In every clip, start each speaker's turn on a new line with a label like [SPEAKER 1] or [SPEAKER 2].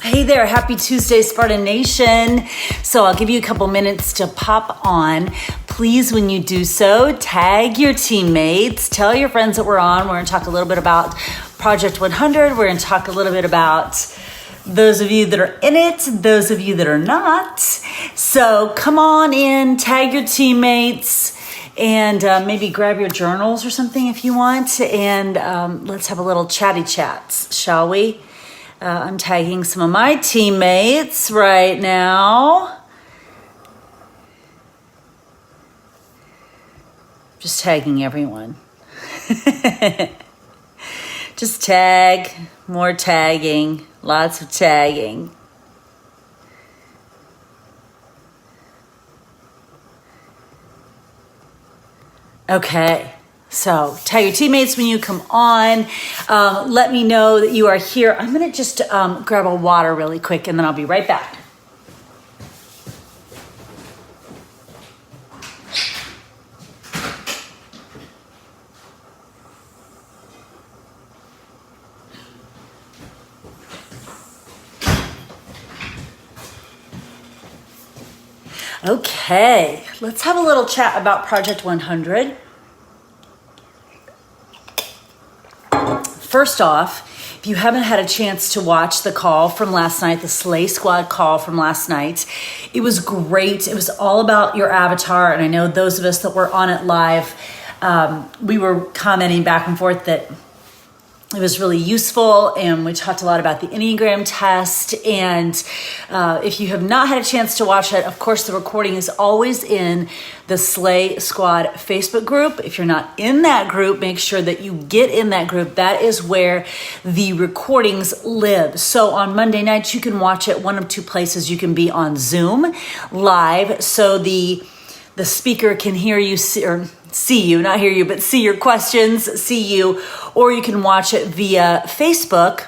[SPEAKER 1] Hey there, happy Tuesday, Sparta Nation. So I'll give you a couple minutes to pop on. Please, when you do so, tag your teammates, tell your friends that we're on. We're gonna talk a little bit about Project 100. We're gonna talk a little bit about those of you that are in it, those of you that are not. So come on in, tag your teammates, and maybe grab your journals or something if you want, and let's have a little chatty chats, shall we? I'm tagging some of my teammates right now. Just tagging everyone. Just tag, more tagging, lots of tagging. Okay. So tag your teammates when you come on. Let me know that you are here. I'm going to just grab a water really quick and then I'll be right back. Okay, let's have a little chat about Project 100. First off, if you haven't had a chance to watch the call from last night, the Slay Squad call from last night, it was great. It was all about your avatar. And I know those of us that were on it live, we were commenting back and forth that it was really useful, and we talked a lot about the Enneagram test. And if you have not had a chance to watch it, of course, the recording is always in the Slay Squad Facebook group. If you're not in that group, make sure that you get in that group. That is where the recordings live. So on Monday nights, you can watch it one of two places. You can be on Zoom live, so the speaker can hear you, or see you, not hear you, but see your questions, see you, or you can watch it via Facebook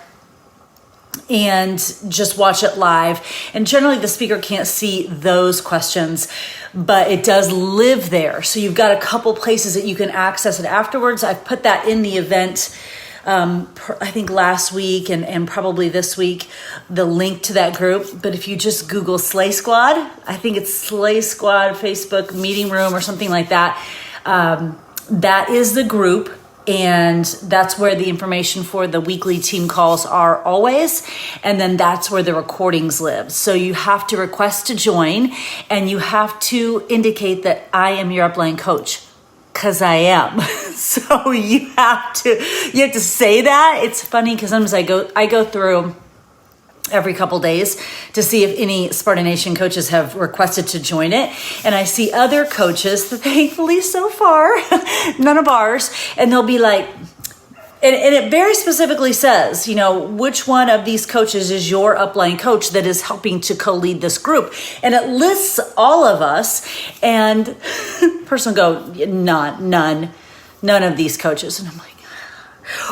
[SPEAKER 1] and just watch it live. And generally the speaker can't see those questions, but it does live there. So you've got a couple places that you can access it afterwards. I've put that in the event, I think last week and probably this week, the link to that group. But if you just Google Slay Squad, I think it's Slay Squad Facebook meeting room or something like that. That is the group, and that's where the information for the weekly team calls are always, and then that's where the recordings live. So you have to request to join, and you have to indicate that I am your upline coach, because I am. So you have to say that. It's funny because sometimes I go through every couple days to see if any Sparta Nation coaches have requested to join it. And I see other coaches, thankfully so far, none of ours, and they'll be like, and it very specifically says, which one of these coaches is your upline coach that is helping to co-lead this group. And it lists all of us, and the person will go, none of these coaches. And I'm like,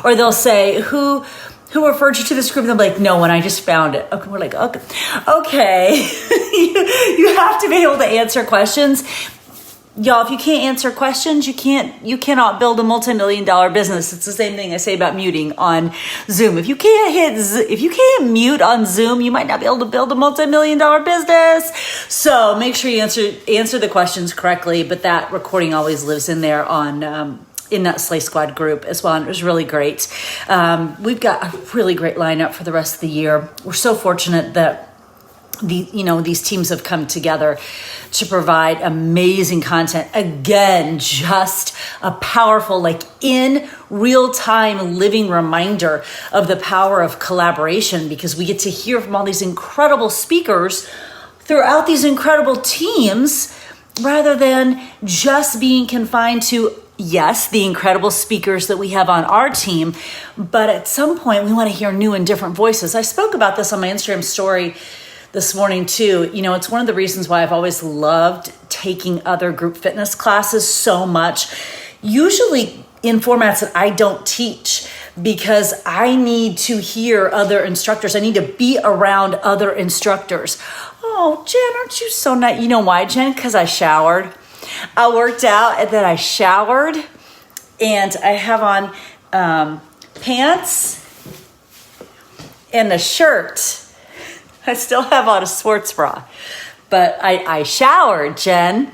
[SPEAKER 1] or they'll say, who referred you to this group? And I'm like, no one, I just found it. Okay, we're like, okay. You have to be able to answer questions. Y'all, if you can't answer questions, you cannot build a multi-million-dollar business. It's the same thing I say about muting on Zoom. If you can't mute on Zoom, you might not be able to build a multi-million-dollar business. So make sure you answer the questions correctly, but that recording always lives in there in that Slay Squad group as well, and it was really great. We've got a really great lineup for the rest of the year. We're so fortunate that these teams have come together to provide amazing content. Again, just a powerful, in real time living reminder of the power of collaboration, because we get to hear from all these incredible speakers throughout these incredible teams, rather than just being confined to, yes, the incredible speakers that we have on our team, but at some point we want to hear new and different voices. I spoke about this on my Instagram story this morning too. It's one of the reasons why I've always loved taking other group fitness classes so much, usually in formats that I don't teach, because I need to hear other instructors. I need to be around other instructors. Oh, Jen, aren't you so nice? You know why, Jen? Because I showered. I worked out and then I showered, and I have on pants and a shirt I still have on a sports bra, but I showered, Jen.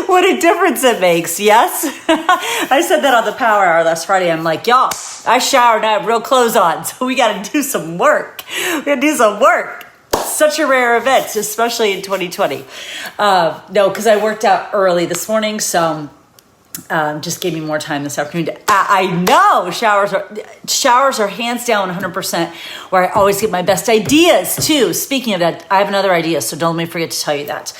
[SPEAKER 1] What a difference it makes, yes? I said that on the Power Hour last Friday. I'm like, y'all, I showered and I have real clothes on, so we got to do some work. We got to do some work. Such a rare event, especially in 2020. No, because I worked out early this morning, so just gave me more time this afternoon. I know showers are hands down 100% where I always get my best ideas too. Speaking of that, I have another idea, so don't let me forget to tell you that.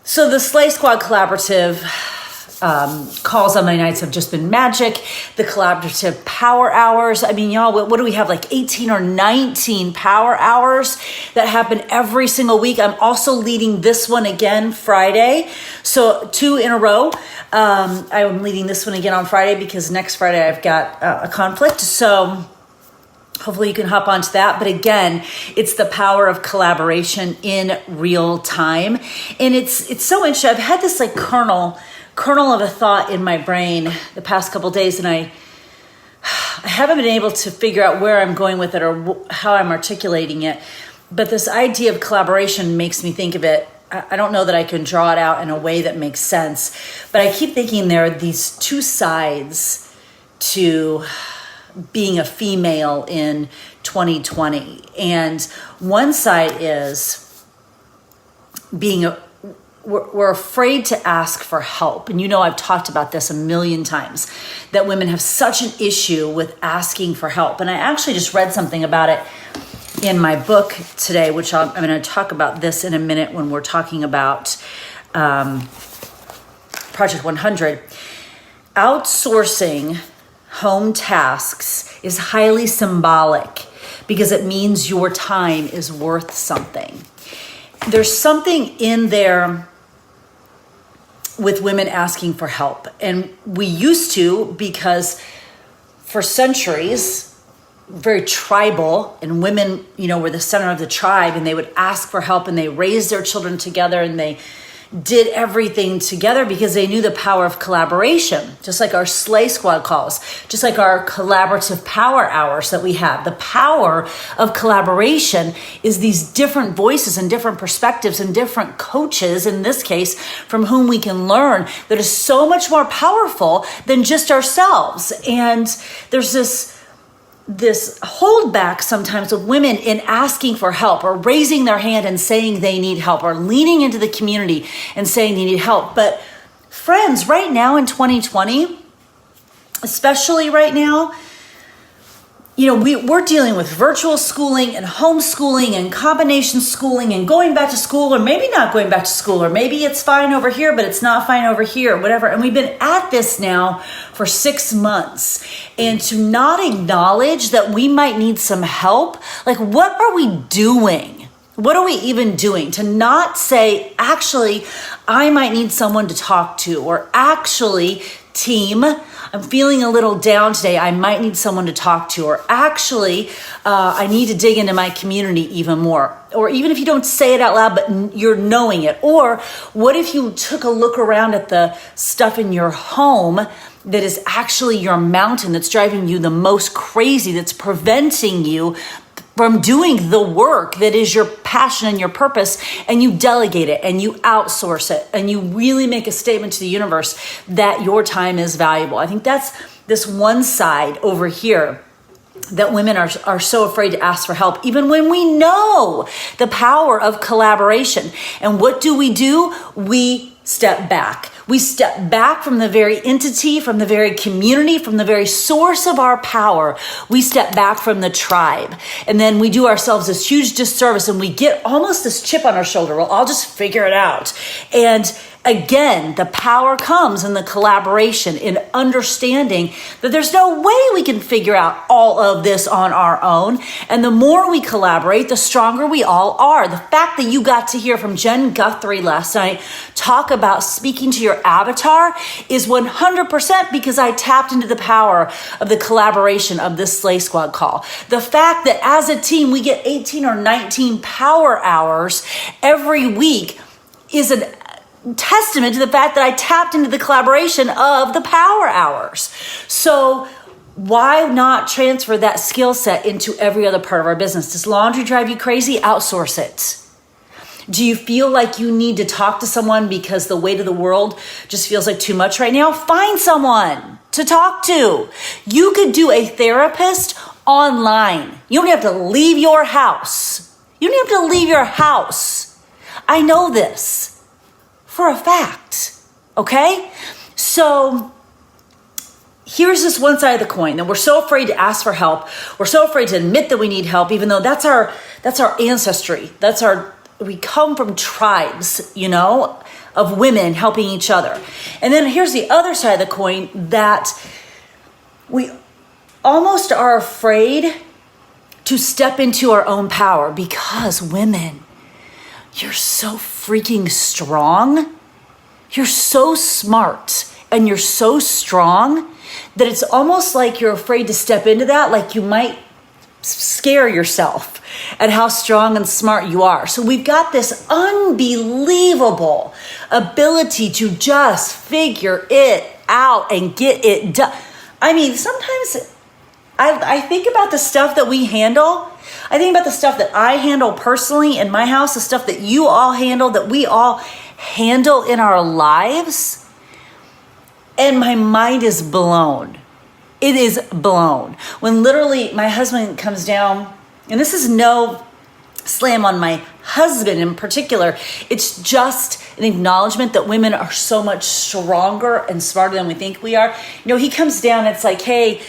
[SPEAKER 1] So the Slay Squad Collaborative calls on my nights have just been magic. The collaborative power hours. I mean, y'all, what do we have? Like 18 or 19 power hours that happen every single week. I'm also leading this one again Friday. So 2 in a row. I'm leading this one again on Friday because next Friday I've got a conflict. So hopefully you can hop onto that. But again, it's the power of collaboration in real time. And it's so interesting. I've had this like kernel of a thought in my brain the past couple of days, and I haven't been able to figure out where I'm going with it or how I'm articulating it. But this idea of collaboration makes me think of it. I don't know that I can draw it out in a way that makes sense, but I keep thinking there are these two sides to being a female in 2020. And one side is we're afraid to ask for help. And you know, I've talked about this a million times, that women have such an issue with asking for help. And I actually just read something about it in my book today, which I'm going to talk about this in a minute when we're talking about Project 100. Outsourcing home tasks is highly symbolic because it means your time is worth something. There's something in there with women asking for help. And we used to, because for centuries, very tribal, and women, were the center of the tribe, and they would ask for help, and they raised their children together, and they did everything together because they knew the power of collaboration, just like our Slay Squad calls, just like our collaborative power hours that we have. The power of collaboration is these different voices and different perspectives and different coaches, in this case, from whom we can learn, that is so much more powerful than just ourselves. And there's this holdback sometimes of women in asking for help, or raising their hand and saying they need help, or leaning into the community and saying they need help. But friends, right now in 2020, especially right now, we're dealing with virtual schooling and homeschooling and combination schooling and going back to school, or maybe not going back to school, or maybe it's fine over here, but it's not fine over here, whatever. And we've been at this now for 6 months. And to not acknowledge that we might need some help, like, what are we doing? What are we even doing? To not say, actually, I might need someone to talk to, or actually, team, I'm feeling a little down today, I might need someone to talk to, or actually, I need to dig into my community even more. Or even if you don't say it out loud, but you're knowing it. Or what if you took a look around at the stuff in your home that is actually your mountain, that's driving you the most crazy, that's preventing you from doing the work that is your passion and your purpose, and you delegate it and you outsource it and you really make a statement to the universe that your time is valuable. I think that's this one side over here, that women are so afraid to ask for help, even when we know the power of collaboration. And what do? We step back. We step back from the very entity, from the very community, from the very source of our power. We step back from the tribe. And then we do ourselves this huge disservice, and we get almost this chip on our shoulder. Well, I'll just figure it out. And again, the power comes in the collaboration, in understanding that there's no way we can figure out all of this on our own. And the more we collaborate, the stronger we all are. The fact that you got to hear from Jen Guthrie last night talk about speaking to your avatar is 100% because I tapped into the power of the collaboration of this Slay Squad call. The fact that as a team, we get 18 or 19 power hours every week is a testament to the fact that I tapped into the collaboration of the power hours. So Why not transfer that skill set into every other part of our business? Does laundry drive you crazy? Outsource it. Do you feel like you need to talk to someone because the weight of the world just feels like too much right now? Find someone to talk to. You could do a therapist online. You don't have to leave your house. You don't have to leave your house. I know this for a fact, okay? So here's this one side of the coin that we're so afraid to ask for help. We're so afraid to admit that we need help, even though that's our ancestry. We come from tribes, of women helping each other. And then here's the other side of the coin, that we almost are afraid to step into our own power because women, you're so freaking strong. You're so smart and you're so strong that it's almost like you're afraid to step into that, like you might scare yourself at how strong and smart you are. So we've got this unbelievable ability to just figure it out and get it done. I mean, sometimes I think about the stuff that we handle. I think about the stuff that I handle personally in my house, the stuff that you all handle, that we all handle in our lives. And my mind is blown. It is blown. When literally my husband comes down, and this is no slam on my husband in particular, it's just an acknowledgement that women are so much stronger and smarter than we think we are. He comes down, it's like, hey,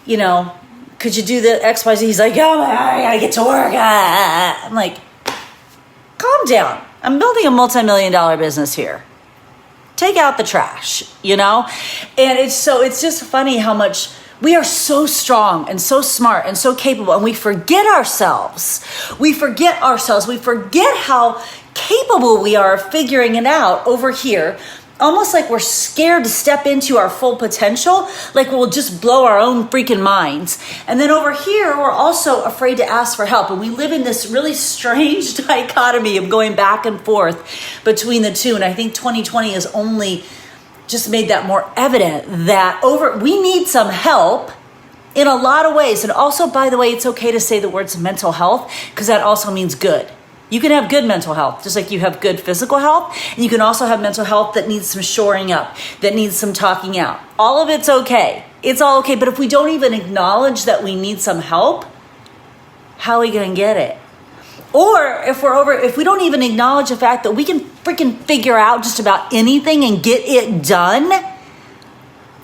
[SPEAKER 1] could you do the XYZ? He's like, oh, I gotta get to work. I'm like, calm down. I'm building a multi-million-dollar business here. Take out the trash, And it's just funny how much we are so strong and so smart and so capable, and we forget ourselves. We forget how capable we are of figuring it out over here, almost like we're scared to step into our full potential, like we'll just blow our own freaking minds. And then over here, we're also afraid to ask for help. And we live in this really strange dichotomy of going back and forth between the two. And I think 2020 has only just made that more evident that we need some help in a lot of ways. And also, by the way, it's okay to say the words mental health, because that also means good. You can have good mental health, just like you have good physical health. And you can also have mental health that needs some shoring up, that needs some talking out. All of it's okay. It's all okay. But if we don't even acknowledge that we need some help, how are we going to get it? Or if we don't even acknowledge the fact that we can freaking figure out just about anything and get it done,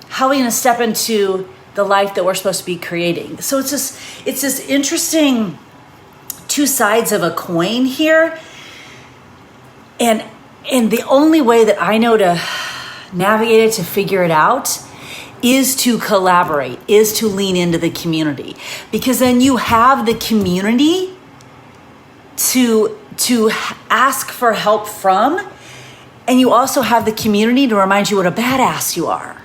[SPEAKER 1] how are we going to step into the life that we're supposed to be creating? So it's this interesting two sides of a coin here. And the only way that I know to navigate it, to figure it out, is to collaborate, is to lean into the community. Because then you have the community to ask for help from, and you also have the community to remind you what a badass you are.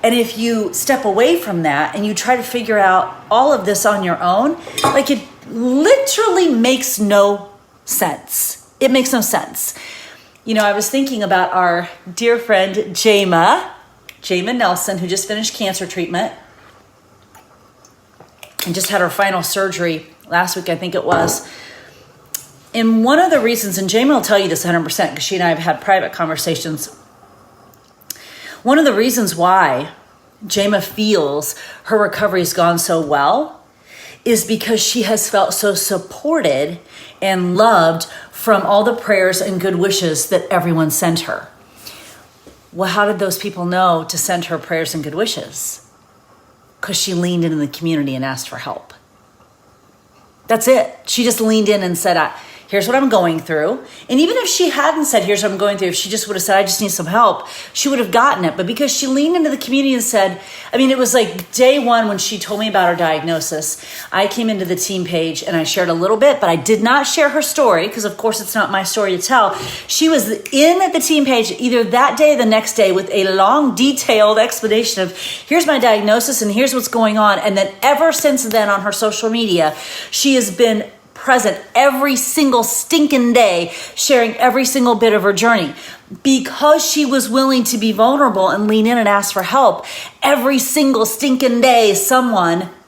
[SPEAKER 1] And if you step away from that and you try to figure out all of this on your own, like, it literally makes no sense. It makes no sense. I was thinking about our dear friend Jama Nelson, who just finished cancer treatment and just had her final surgery last week, I think it was. And one of the reasons, and Jamie will tell you this 100% because she and I have had private conversations. One of the reasons why Jama feels her recovery has gone so well is because she has felt so supported and loved from all the prayers and good wishes that everyone sent her. Well, how did those people know to send her prayers and good wishes? Because she leaned into the community and asked for help. That's it. She just leaned in and said, here's what I'm going through. And even if she hadn't said, here's what I'm going through, if she just would have said, I just need some help, she would have gotten it. But because she leaned into the community and said, it was like day one when she told me about her diagnosis, I came into the team page and I shared a little bit, but I did not share her story because, of course, it's not my story to tell. She was in the team page either that day or the next day with a long, detailed explanation of, here's my diagnosis and here's what's going on. And then ever since then on her social media, she has been present every single stinking day, sharing every single bit of her journey. Because she was willing to be vulnerable and lean in and ask for help, every single stinking day,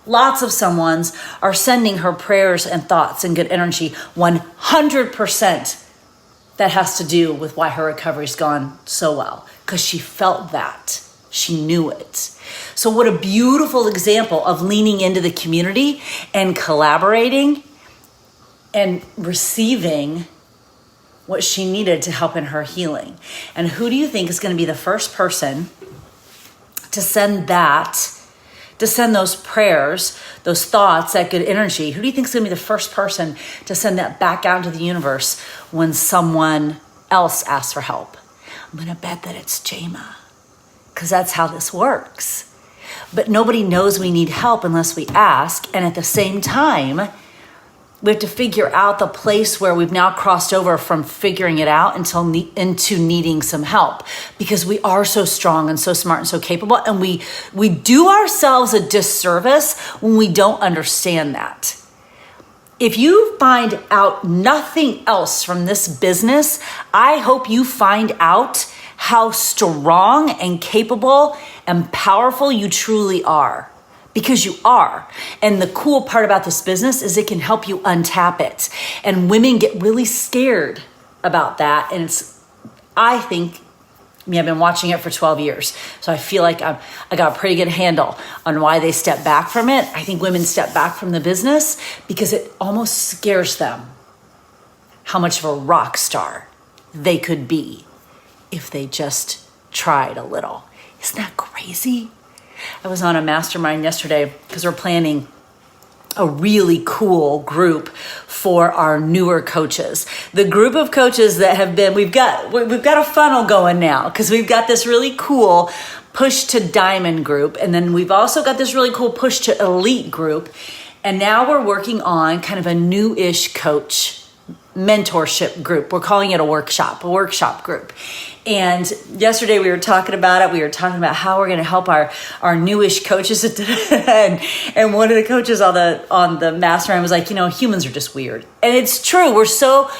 [SPEAKER 1] lots of someones are sending her prayers and thoughts and good energy. 100% that has to do with why her recovery's gone so well, because she felt that. She knew it. So what a beautiful example of leaning into the community and collaborating and receiving what she needed to help in her healing. And who do you think is going to be the first person to send those prayers, those thoughts, that good energy? Who do you think is going to be the first person to send that back out into the universe when someone else asks for help? I'm going to bet that it's Jama, because that's how this works. But nobody knows we need help unless we ask. And at the same time, we have to figure out the place where we've now crossed over from figuring it out into needing some help, because we are so strong and so smart and so capable. And we do ourselves a disservice when we don't understand that. If you find out nothing else from this business, I hope you find out how strong and capable and powerful you truly are, because you are. And the cool part about this business is it can help you untap it. And women get really scared about that. And I've been watching it for 12 years. So I feel like I got a pretty good handle on why they step back from it. I think women step back from the business because it almost scares them how much of a rock star they could be if they just tried a little. Isn't that crazy? I was on a mastermind yesterday because we're planning a really cool group for our newer coaches. The group of coaches that have been, we've got a funnel going now, because we've got this really cool push to diamond group. And then we've also got this really cool push to elite group. And now we're working on kind of a new-ish coach mentorship group. We're calling it a workshop group. And yesterday we were talking about it. We were talking about how we're going to help our newish coaches. and one of the coaches on the mastermind was like, humans are just weird. And it's true. We're so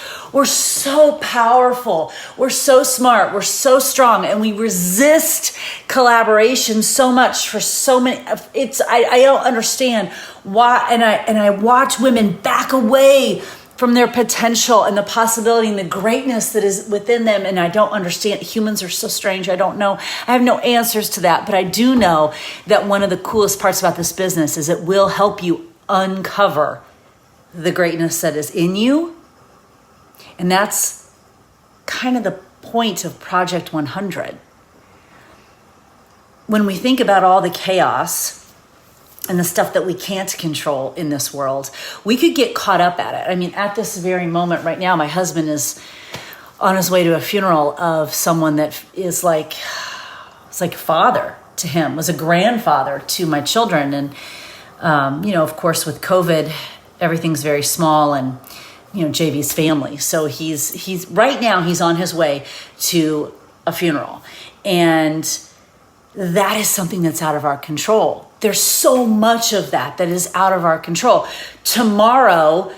[SPEAKER 1] powerful. We're so smart. We're so strong. And we resist collaboration so much for so many. I don't understand why. And I watch women back away from their potential and the possibility and the greatness that is within them. And I don't understand. Humans are so strange. I don't know. I have no answers to that. But I do know that one of the coolest parts about this business is it will help you uncover the greatness that is in you. And that's kind of the point of Project 100. When we think about all the chaos and the stuff that we can't control in this world, we could get caught up at it. I mean, at this very moment right now, my husband is on his way to a funeral of someone that is like a father to him, was a grandfather to my children. And, of course, with COVID, everything's very small, and, JV's family. So he's right now, he's on his way to a funeral. And that is something that's out of our control. There's so much of that is out of our control. Tomorrow,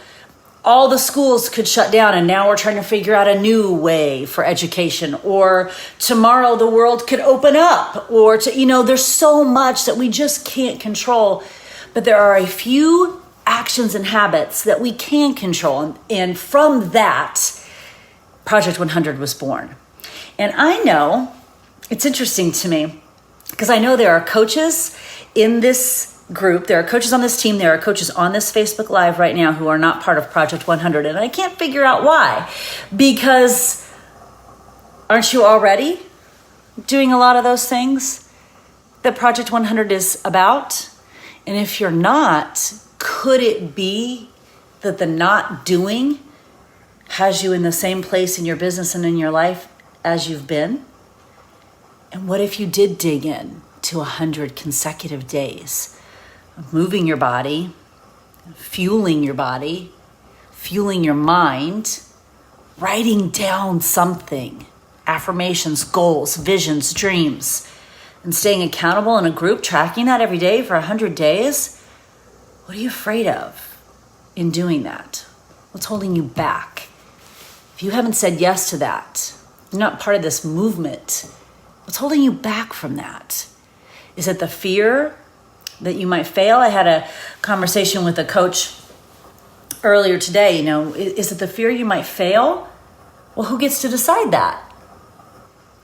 [SPEAKER 1] all the schools could shut down, and now we're trying to figure out a new way for education. Or tomorrow the world could open up. Or, there's so much that we just can't control. But there are a few actions and habits that we can control. And from that, Project 100 was born. And I know, it's interesting to me, because I know there are coaches in this group, there are coaches on this team, there are coaches on this Facebook Live right now who are not part of Project 100. And I can't figure out why. Because aren't you already doing a lot of those things that Project 100 is about? And if you're not, could it be that the not doing has you in the same place in your business and in your life as you've been? And what if you did dig in to 100 consecutive days of moving your body, fueling your body, fueling your mind, writing down something, affirmations, goals, visions, dreams, and staying accountable in a group, tracking that every day for 100 days? What are you afraid of in doing that? What's holding you back? If you haven't said yes to that, you're not part of this movement. What's holding you back from that? Is it the fear that you might fail? I had a conversation with a coach earlier today. Is it the fear you might fail? Well, who gets to decide that?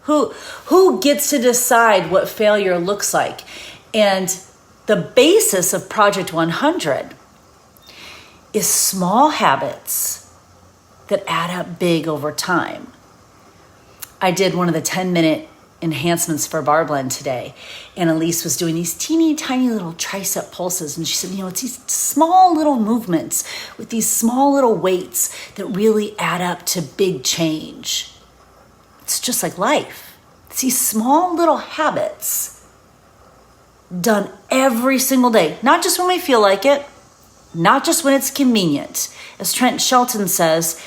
[SPEAKER 1] Who gets to decide what failure looks like? And the basis of Project 100 is small habits that add up big over time. I did one of the 10-minute enhancements for Bar Blend today, and Elise was doing these teeny tiny little tricep pulses, and she said, it's these small little movements with these small little weights that really add up to big change. It's just like life. It's these small little habits done every single day, not just when we feel like it, not just when it's convenient. As Trent Shelton says,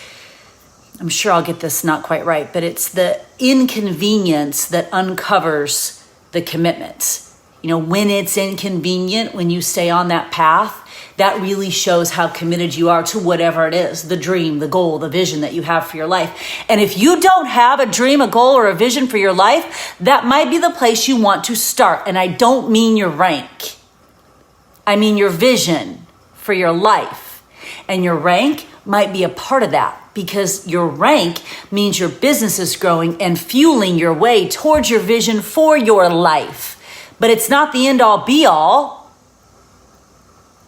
[SPEAKER 1] I'm sure I'll get this not quite right, but it's the inconvenience that uncovers the commitment. When it's inconvenient, when you stay on that path, that really shows how committed you are to whatever it is, the dream, the goal, the vision that you have for your life. And if you don't have a dream, a goal, or a vision for your life, that might be the place you want to start. And I don't mean your rank. I mean your vision for your life. And your rank might be a part of that, because your rank means your business is growing and fueling your way towards your vision for your life. But it's not the end all be all.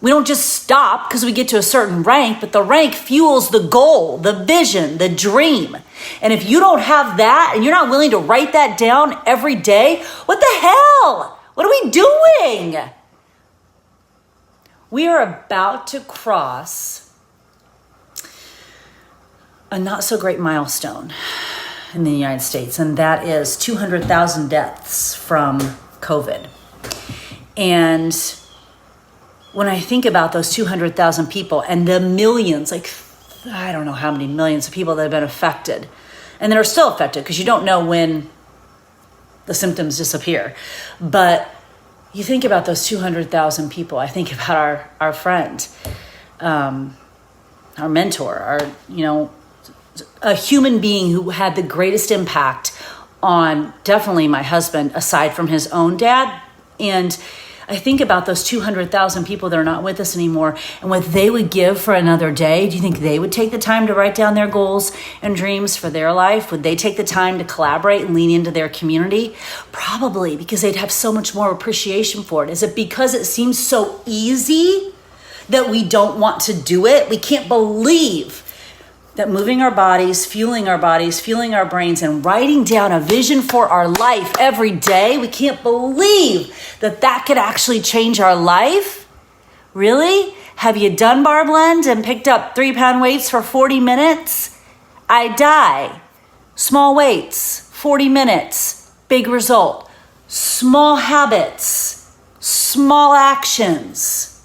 [SPEAKER 1] We don't just stop because we get to a certain rank, but the rank fuels the goal, the vision, the dream. And if you don't have that and you're not willing to write that down every day, what the hell? What are we doing? We are about to cross a not so great milestone in the United States, and that is 200,000 deaths from COVID. And when I think about those 200,000 people and the millions, I don't know how many millions of people that have been affected and that are still affected, because you don't know when the symptoms disappear. But you think about those 200,000 people. I think about our friend, our mentor, a human being who had the greatest impact on definitely my husband, aside from his own dad. And I think about those 200,000 people that are not with us anymore and what they would give for another day. Do you think they would take the time to write down their goals and dreams for their life? Would they take the time to collaborate and lean into their community? Probably, because they'd have so much more appreciation for it. Is it because it seems so easy that we don't want to do it? We can't believe that moving our bodies, fueling our brains, and writing down a vision for our life every day, we can't believe that could actually change our life. Really? Have you done Bar Blend and picked up 3-pound weights for 40 minutes? I die. Small weights, 40 minutes, big result. Small habits, small actions,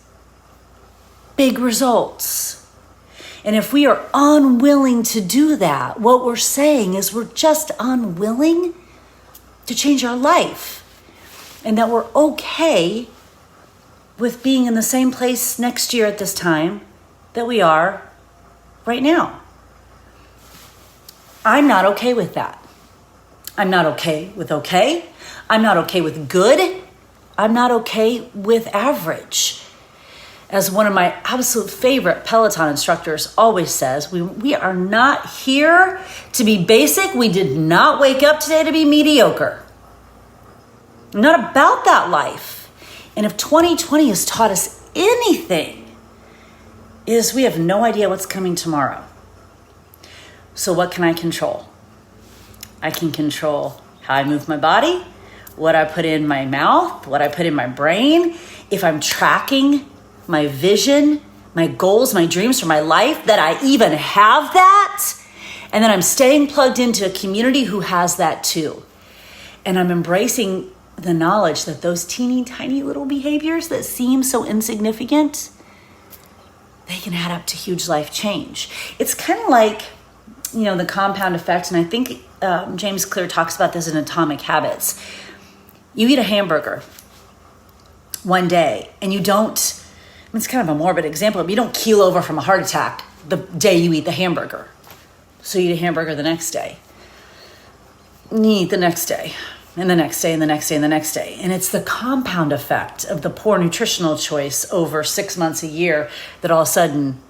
[SPEAKER 1] big results. And if we are unwilling to do that, what we're saying is we're just unwilling to change our life, and that we're okay with being in the same place next year at this time that we are right now. I'm not okay with that. I'm not okay with okay. I'm not okay with good. I'm not okay with average. As one of my absolute favorite Peloton instructors always says, we are not here to be basic. We did not wake up today to be mediocre. I'm not about that life. And if 2020 has taught us anything, is we have no idea what's coming tomorrow. So what can I control? I can control how I move my body, what I put in my mouth, what I put in my brain. If I'm tracking my vision, my goals, my dreams for my life, that I even have that. And then I'm staying plugged into a community who has that too. And I'm embracing the knowledge that those teeny tiny little behaviors that seem so insignificant, they can add up to huge life change. It's kind of like, the compound effect. And I think James Clear talks about this in Atomic Habits. You eat a hamburger one day and you don't, it's kind of a morbid example, but you don't keel over from a heart attack the day you eat the hamburger. So you eat a hamburger the next day. And you eat the next day, and the next day, and the next day, and the next day. And it's the compound effect of the poor nutritional choice over 6 months, a year, that all of a sudden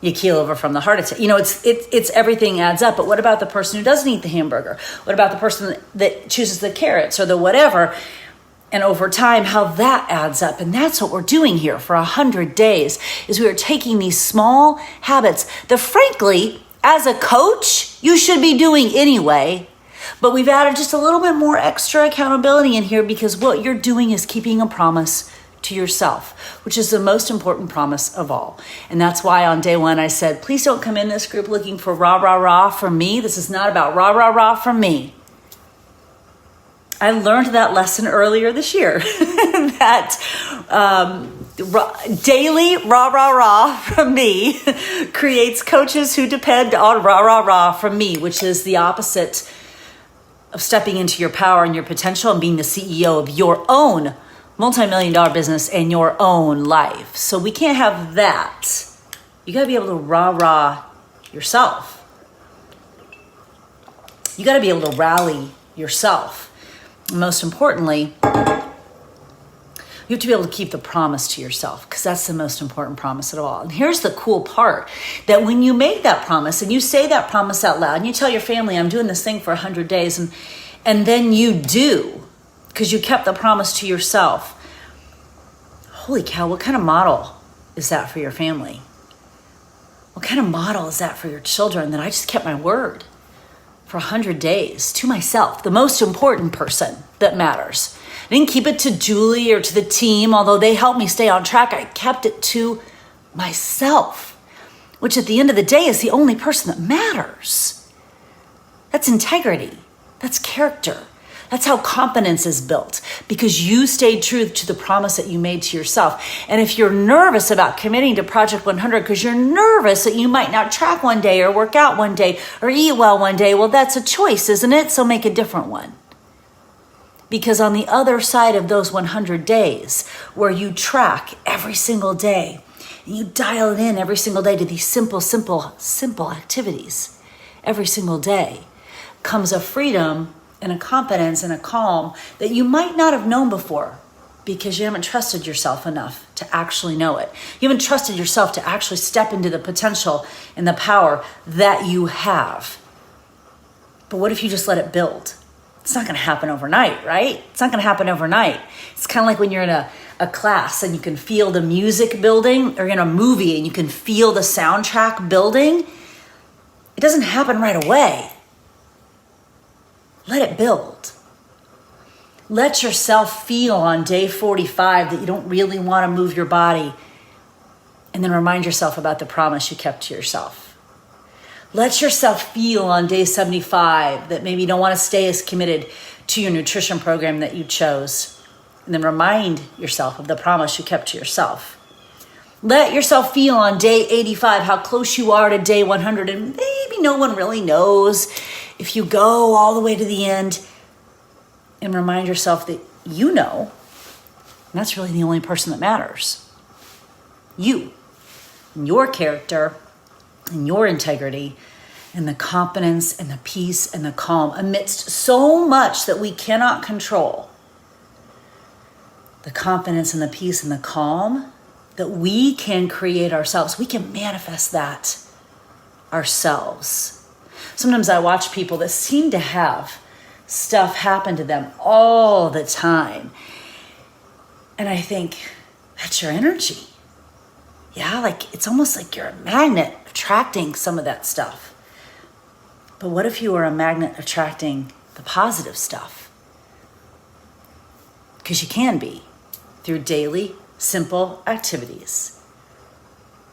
[SPEAKER 1] you keel over from the heart attack. It's everything adds up. But what about the person who doesn't eat the hamburger? What about the person that chooses the carrots or the whatever? And over time, how that adds up. And that's what we're doing here for 100 days, is we are taking these small habits that, frankly, as a coach, you should be doing anyway. But we've added just a little bit more extra accountability in here, because what you're doing is keeping a promise to yourself, which is the most important promise of all. And that's why on day one, I said, please don't come in this group looking for rah, rah, rah from me. This is not about rah, rah, rah from me. I learned that lesson earlier this year, that daily rah, rah, rah from me creates coaches who depend on rah, rah, rah from me, which is the opposite of stepping into your power and your potential and being the CEO of your own multi-million-dollar business and your own life. So we can't have that. You got to be able to rah-rah yourself. You got to be able to rally yourself. And most importantly, you have to be able to keep the promise to yourself, because that's the most important promise of all. And here's the cool part, that when you make that promise and you say that promise out loud and you tell your family, I'm doing this thing for 100 days, and then you do, because you kept the promise to yourself. Holy cow, what kind of model is that for your family? What kind of model is that for your children, that I just kept my word for 100 days to myself, the most important person that matters? I didn't keep it to Julie or to the team, although they helped me stay on track. I kept it to myself, which at the end of the day is the only person that matters. That's integrity. That's character. That's how confidence is built, because you stayed true to the promise that you made to yourself. And if you're nervous about committing to Project 100 because you're nervous that you might not track one day or work out one day or eat well one day, well, that's a choice, isn't it? So make a different one. Because on the other side of those 100 days, where you track every single day, and you dial it in every single day to these simple activities every single day, comes a freedom and a confidence and a calm that you might not have known before, because you haven't trusted yourself enough to actually know it. You haven't trusted yourself to actually step into the potential and the power that you have. But what if you just let it build? It's not going to happen overnight, right? It's not going to happen overnight. It's kind of like when you're in a class and you can feel the music building, or in a movie and you can feel the soundtrack building. It doesn't happen right away. Let it build. Let yourself feel on day 45 that you don't really want to move your body, and then remind yourself about the promise you kept to yourself. Let yourself feel on day 75 that maybe you don't want to stay as committed to your nutrition program that you chose, and then remind yourself of the promise you kept to yourself. Let yourself feel on day 85 how close you are to day 100, and maybe no one really knows if you go all the way to the end, and remind yourself that you know, and that's really the only person that matters. You, and your character, and your integrity, and the confidence, and the peace, and the calm amidst so much that we cannot control. The confidence and the peace and the calm that we can create ourselves. We can manifest that ourselves. Sometimes I watch people that seem to have stuff happen to them all the time, and I think, that's your energy. Yeah, like it's almost like you're a magnet attracting some of that stuff. But what if you were a magnet attracting the positive stuff? Because you can be, through daily, simple activities.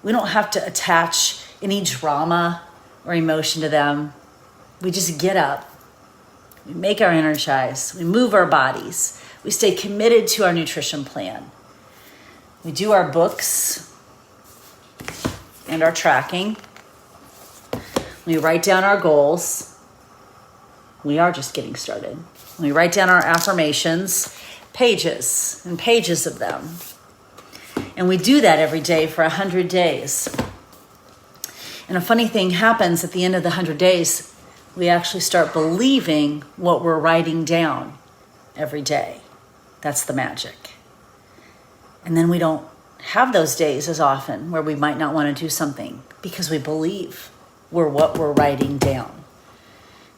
[SPEAKER 1] We don't have to attach any drama or emotion to them. We just get up, we make our energize, we move our bodies, we stay committed to our nutrition plan. We do our books and our tracking. We write down our goals. We are just getting started. We write down our affirmations, pages and pages of them. And we do that every day for 100 days. And a funny thing happens at the end of the 100 days. We actually start believing what we're writing down every day. That's the magic. And then we don't have those days as often where we might not want to do something because we believe what we're writing down.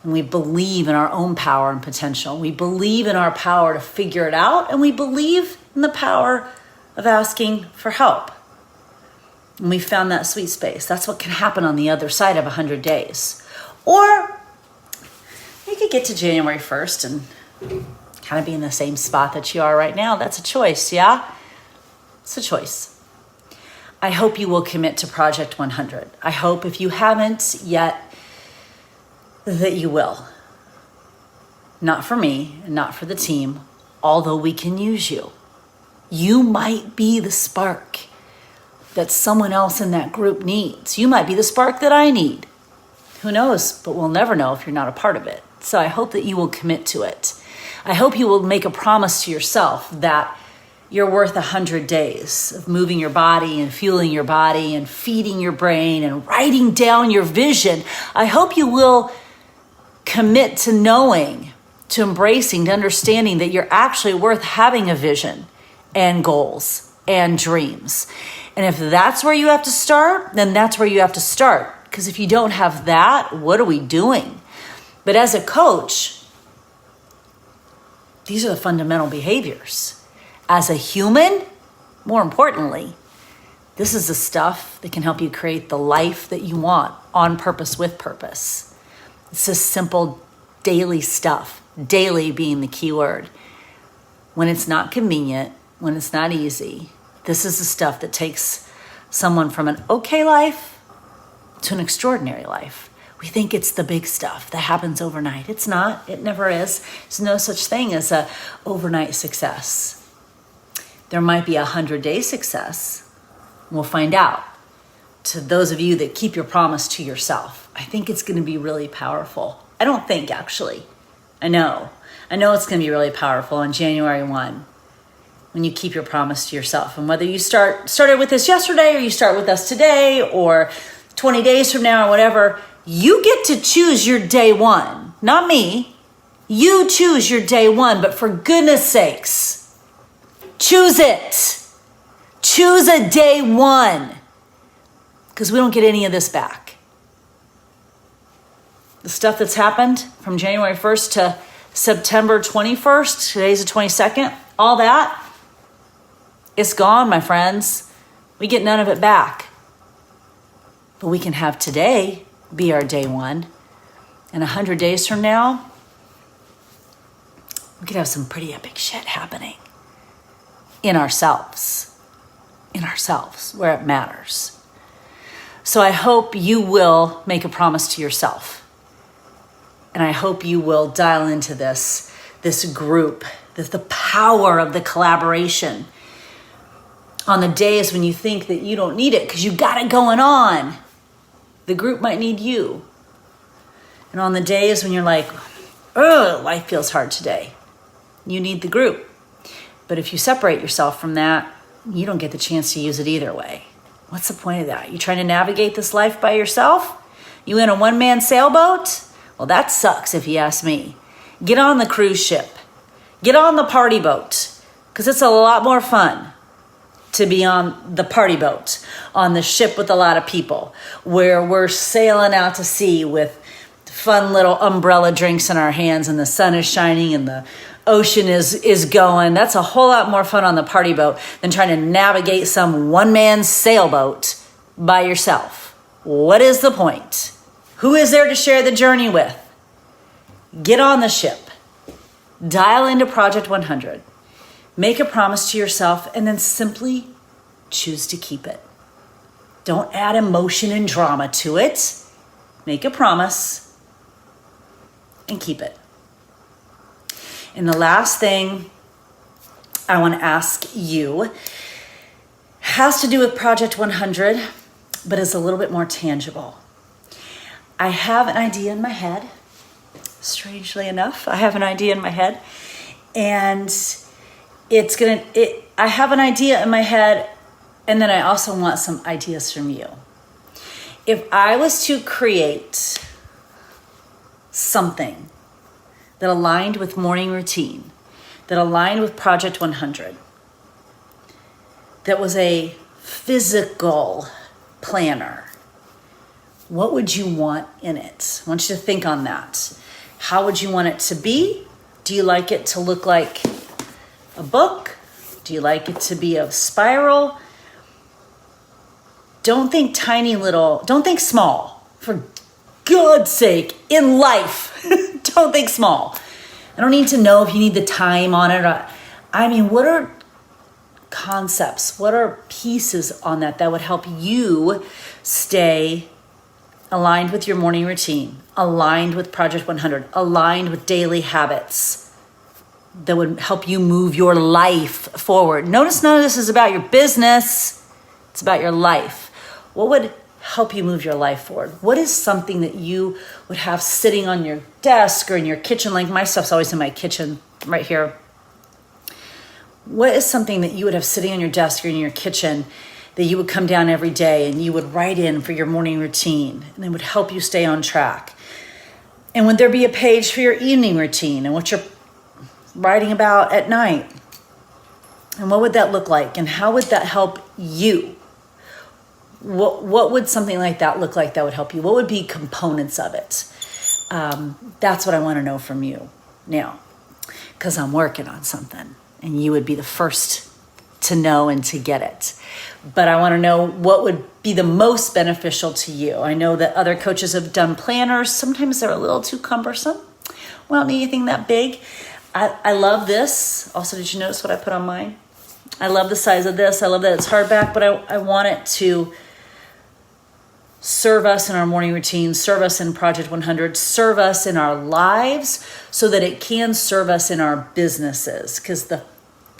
[SPEAKER 1] And we believe in our own power and potential. We believe in our power to figure it out, and we believe in the power of asking for help. And we found that sweet space. That's what can happen on the other side of 100 days. Or you could get to January 1st and kind of be in the same spot that you are right now. That's a choice, yeah? It's a choice. I hope you will commit to Project 100. I hope if you haven't yet, that you will. Not for me and not for the team, although we can use you. You might be the spark that someone else in that group needs. You might be the spark that I need. Who knows? But we'll never know if you're not a part of it. So I hope that you will commit to it. I hope you will make a promise to yourself that you're worth 100 days of moving your body and fueling your body and feeding your brain and writing down your vision. I hope you will commit to knowing, to embracing, to understanding that you're actually worth having a vision and goals and dreams. And if that's where you have to start, then that's where you have to start. Because if you don't have that, what are we doing? But as a coach, these are the fundamental behaviors. As a human, more importantly, this is the stuff that can help you create the life that you want on purpose with purpose. It's just simple daily stuff, daily being the key word. When it's not convenient, when it's not easy, this is the stuff that takes someone from an okay life to an extraordinary life. We think it's the big stuff that happens overnight. It's not. It never is. There's no such thing as a overnight success. There might be 100-day success. We'll find out. To those of you that keep your promise to yourself, I think it's going to be really powerful. I don't think, actually. I know it's going to be really powerful on January 1 when you keep your promise to yourself. And whether you started with this yesterday or you start with us today or 20 days from now or whatever, you get to choose your day one. Not me. You choose your day one, but for goodness sakes, choose it. Choose a day one. Because we don't get any of this back. The stuff that's happened from January 1st to September 21st, today's the 22nd, all that, it's gone, my friends. We get none of it back. But we can have today be our day one. And 100 days from now, we could have some pretty epic shit happening in ourselves, where it matters. So I hope you will make a promise to yourself. And I hope you will dial into this group, the power of the collaboration. On the days when you think that you don't need it because you got it going on, the group might need you. And on the days when you're like, oh, life feels hard today, you need the group. But if you separate yourself from that, you don't get the chance to use it either way. What's the point of that? You trying to navigate this life by yourself? You in a one-man sailboat? Well, that sucks if you ask me. Get on the cruise ship. Get on the party boat. Because it's a lot more fun to be on the party boat, on the ship with a lot of people, where we're sailing out to sea with fun little umbrella drinks in our hands and the sun is shining and the ocean is going. That's a whole lot more fun on the party boat than trying to navigate some one-man sailboat by yourself. What is the point? Who is there to share the journey with? Get on the ship. Dial into Project 100. Make a promise to yourself and then simply choose to keep it. Don't add emotion and drama to it. Make a promise and keep it. And the last thing I want to ask you has to do with Project 100, but is a little bit more tangible. I have an idea in my head. Strangely enough, I have an idea in my head. And I have an idea in my head, and then I also want some ideas from you. If I was to create something that aligned with morning routine, that aligned with Project 100, that was a physical planner, what would you want in it? I want you to think on that. How would you want it to be? Do you like it to look like a book? Do you like it to be a spiral? Don't think don't think small. For God's sake, in life, don't think small. I don't need to know if you need the time on it. What are concepts? What are pieces on that would help you stay aligned with your morning routine, aligned with Project 100, aligned with daily habits that would help you move your life forward? Notice none of this is about your business. It's about your life. What would help you move your life forward? What is something that you would have sitting on your desk or in your kitchen? Like my stuff's always in my kitchen right here. What is something that you would have sitting on your desk or in your kitchen that you would come down every day and you would write in for your morning routine, and it would help you stay on track? And would there be a page for your evening routine and what you're writing about at night? And what would that look like? And how would that help you? What would something like that look like that would help you? What would be components of it? That's what I want to know from you now, because I'm working on something and you would be the first to know and to get it. But I want to know what would be the most beneficial to you. I know that other coaches have done planners. Sometimes they're a little too cumbersome. Well, not anything that big. I love this. Also, did you notice what I put on mine? I love the size of this. I love that it's hardback, but I want it to serve us in our morning routine, serve us in Project 100, serve us in our lives so that it can serve us in our businesses, because the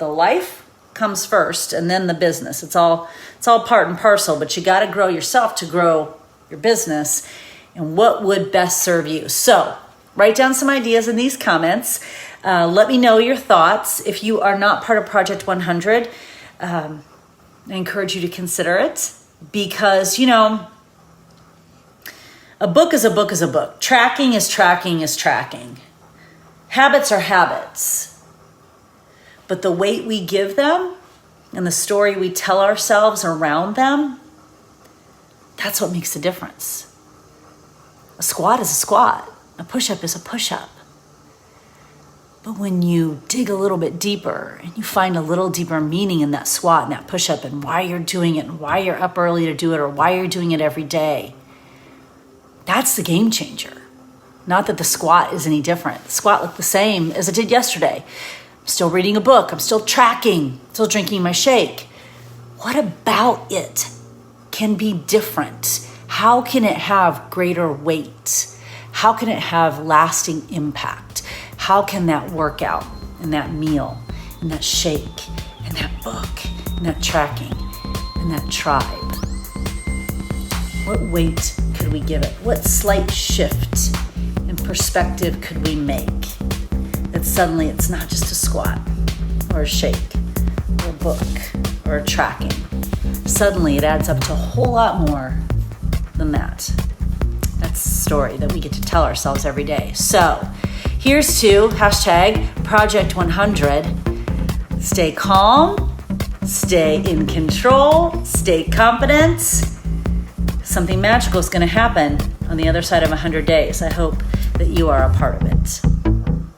[SPEAKER 1] life comes first and then the business. It's all part and parcel, but you got to grow yourself to grow your business. And what would best serve you? So write down some ideas in these comments. Let me know your thoughts. If you are not part of Project 100, I encourage you to consider it, because, a book is a book is a book. Tracking is tracking is tracking. Habits are habits. But the weight we give them and the story we tell ourselves around them, that's what makes a difference. A squat is a squat. A push-up is a push-up. But when you dig a little bit deeper and you find a little deeper meaning in that squat and that push-up and why you're doing it and why you're up early to do it or why you're doing it every day, that's the game changer. Not that the squat is any different. The squat looked the same as it did yesterday. I'm still reading a book. I'm still tracking, still drinking my shake. What about it can be different? How can it have greater weight? How can it have lasting impact? How can that workout and that meal and that shake and that book and that tracking and that tribe, what weight could we give it? What slight shift in perspective could we make that suddenly it's not just a squat or a shake or a book or a tracking? Suddenly it adds up to a whole lot more than that. That's the story that we get to tell ourselves every day. So here's to Project 100. Stay calm, stay in control, stay confident. Something magical is going to happen on the other side of 100 days. I hope that you are a part of it.